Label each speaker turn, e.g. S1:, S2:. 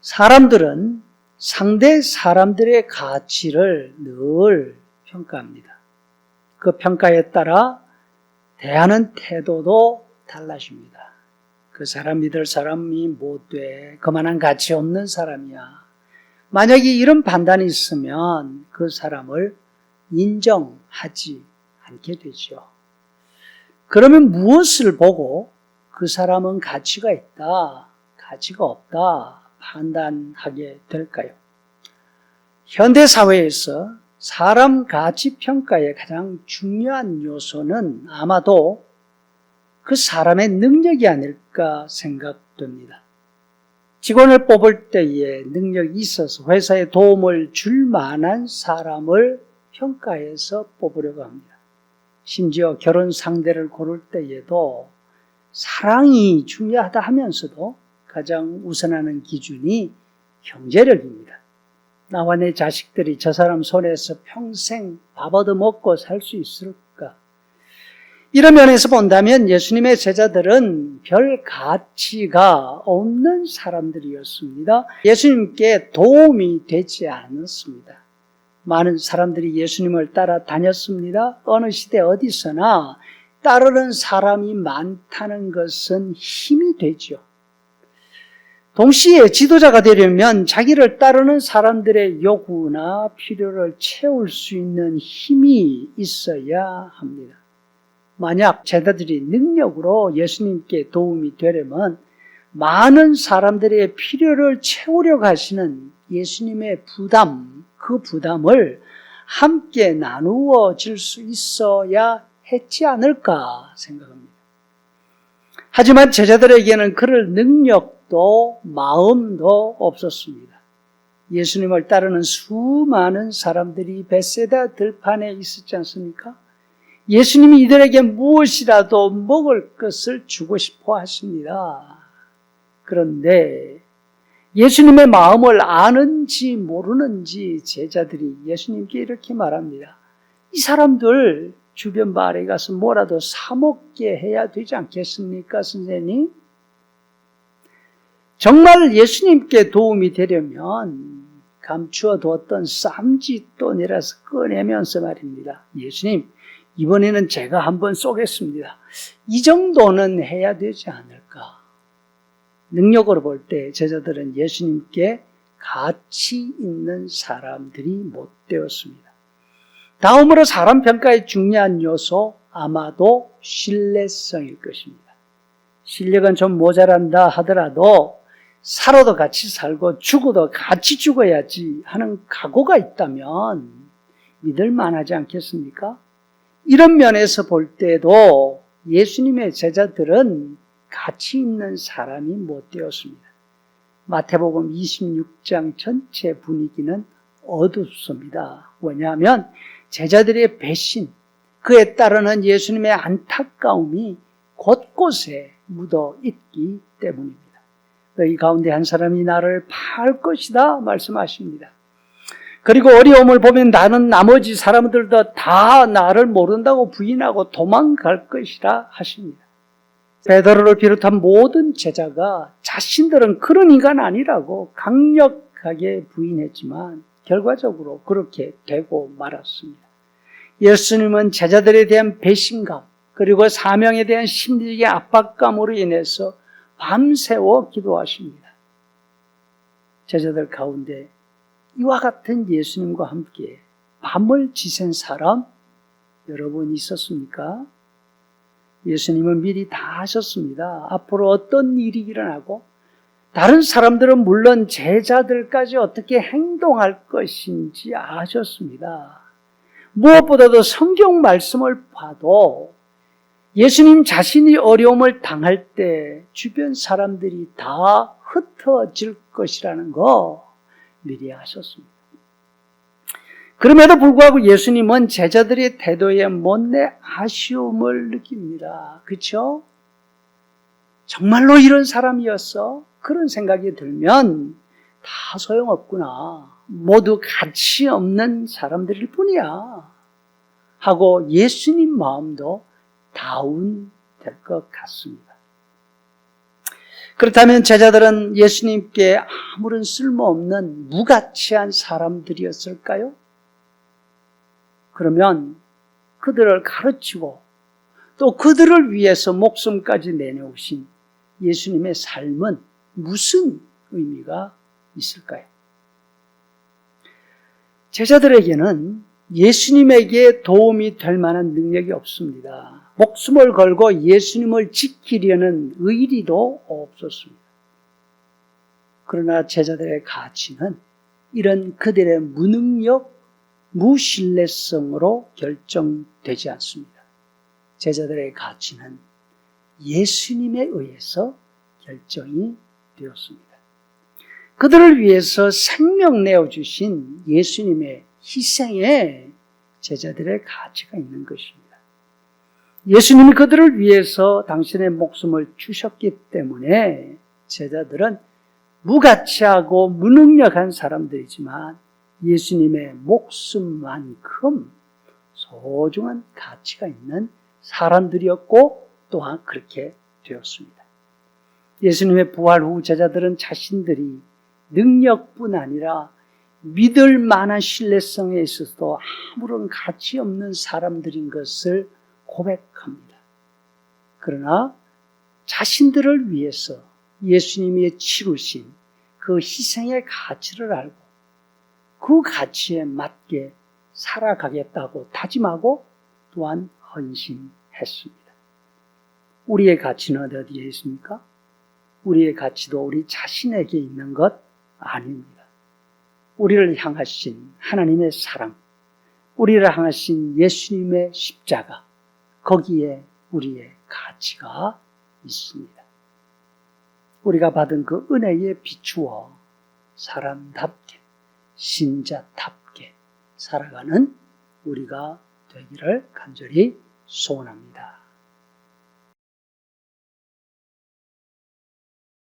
S1: 사람들은 상대 사람들의 가치를 늘 평가합니다. 그 평가에 따라 대하는 태도도 달라집니다. 그 사람 믿을 사람이 못 돼. 그만한 가치 없는 사람이야. 만약에 이런 판단이 있으면 그 사람을 인정하지 않게 되죠. 그러면 무엇을 보고 그 사람은 가치가 있다, 가치가 없다 판단하게 될까요? 현대사회에서 사람 가치 평가의 가장 중요한 요소는 아마도 그 사람의 능력이 아닐까 생각됩니다. 직원을 뽑을 때에 능력이 있어서 회사에 도움을 줄 만한 사람을 평가해서 뽑으려고 합니다. 심지어 결혼 상대를 고를 때에도 사랑이 중요하다 하면서도 가장 우선하는 기준이 경제력입니다. 나와 내 자식들이 저 사람 손에서 평생 밥 얻어먹고 살 수 있을까? 이런 면에서 본다면 예수님의 제자들은 별 가치가 없는 사람들이었습니다. 예수님께 도움이 되지 않았습니다. 많은 사람들이 예수님을 따라 다녔습니다. 어느 시대 어디서나 따르는 사람이 많다는 것은 힘이 되죠. 동시에 지도자가 되려면 자기를 따르는 사람들의 요구나 필요를 채울 수 있는 힘이 있어야 합니다. 만약 제자들이 능력으로 예수님께 도움이 되려면 많은 사람들의 필요를 채우려고 하시는 예수님의 부담, 그 부담을 함께 나누어 질 수 있어야 했지 않을까 생각합니다. 하지만 제자들에게는 그럴 능력도 마음도 없었습니다. 예수님을 따르는 수많은 사람들이 벳세다 들판에 있었지 않습니까? 예수님이 이들에게 무엇이라도 먹을 것을 주고 싶어 하십니다. 그런데 예수님의 마음을 아는지 모르는지 제자들이 예수님께 이렇게 말합니다. 이 사람들 주변 마을에 가서 뭐라도 사 먹게 해야 되지 않겠습니까, 선생님? 정말 예수님께 도움이 되려면 감추어 두었던 쌈짓돈 내려서 꺼내면서 말입니다. 예수님, 이번에는 제가 한번 쏘겠습니다. 이 정도는 해야 되지 않을까? 능력으로 볼 때 제자들은 예수님께 가치 있는 사람들이 못 되었습니다. 다음으로 사람 평가의 중요한 요소, 아마도 신뢰성일 것입니다. 실력은 좀 모자란다 하더라도 살아도 같이 살고 죽어도 같이 죽어야지 하는 각오가 있다면 믿을 만하지 않겠습니까? 이런 면에서 볼 때도 예수님의 제자들은 가치 있는 사람이 못 되었습니다. 마태복음 26장 전체 분위기는 어둡습니다. 왜냐하면 제자들의 배신, 그에 따르는 예수님의 안타까움이 곳곳에 묻어 있기 때문입니다. 너희 가운데 한 사람이 나를 팔 것이다 말씀하십니다. 그리고 어려움을 보면 나는 나머지 사람들도 다 나를 모른다고 부인하고 도망갈 것이라 하십니다. 베드로를 비롯한 모든 제자가 자신들은 그런 인간 아니라고 강력하게 부인했지만 결과적으로 그렇게 되고 말았습니다. 예수님은 제자들에 대한 배신감 그리고 사명에 대한 심리적인 압박감으로 인해서 밤새워 기도하십니다. 제자들 가운데 이와 같은 예수님과 함께 밤을 지샌 사람 여러분 있었습니까? 예수님은 미리 다 하셨습니다. 앞으로 어떤 일이 일어나고 다른 사람들은 물론 제자들까지 어떻게 행동할 것인지 아셨습니다. 무엇보다도 성경 말씀을 봐도 예수님 자신이 어려움을 당할 때 주변 사람들이 다 흩어질 것이라는 거 미리 하셨습니다. 그럼에도 불구하고 예수님은 제자들의 태도에 못내 아쉬움을 느낍니다. 그렇죠? 정말로 이런 사람이었어? 그런 생각이 들면 다 소용없구나. 모두 가치 없는 사람들일 뿐이야. 하고 예수님 마음도 다운될 것 같습니다. 그렇다면 제자들은 예수님께 아무런 쓸모없는 무가치한 사람들이었을까요? 그러면 그들을 가르치고 또 그들을 위해서 목숨까지 내놓으신 예수님의 삶은 무슨 의미가 있을까요? 제자들에게는 예수님에게 도움이 될 만한 능력이 없습니다. 목숨을 걸고 예수님을 지키려는 의리도 없었습니다. 그러나 제자들의 가치는 이런 그들의 무능력, 무신뢰성으로 결정되지 않습니다. 제자들의 가치는 예수님에 의해서 결정이 되었습니다. 그들을 위해서 생명 내어주신 예수님의 희생에 제자들의 가치가 있는 것입니다. 예수님이 그들을 위해서 당신의 목숨을 주셨기 때문에 제자들은 무가치하고 무능력한 사람들이지만 예수님의 목숨만큼 소중한 가치가 있는 사람들이었고 또한 그렇게 되었습니다. 예수님의 부활 후 제자들은 자신들이 능력뿐 아니라 믿을 만한 신뢰성에 있어서도 아무런 가치 없는 사람들인 것을 고백합니다. 그러나 자신들을 위해서 예수님이 치르신 그 희생의 가치를 알고 그 가치에 맞게 살아가겠다고 다짐하고 또한 헌신했습니다. 우리의 가치는 어디에 있습니까? 우리의 가치도 우리 자신에게 있는 것 아닙니다. 우리를 향하신 하나님의 사랑, 우리를 향하신 예수님의 십자가, 거기에 우리의 가치가 있습니다. 우리가 받은 그 은혜에 비추어 사람답게, 신자답게 살아가는 우리가 되기를 간절히 소원합니다.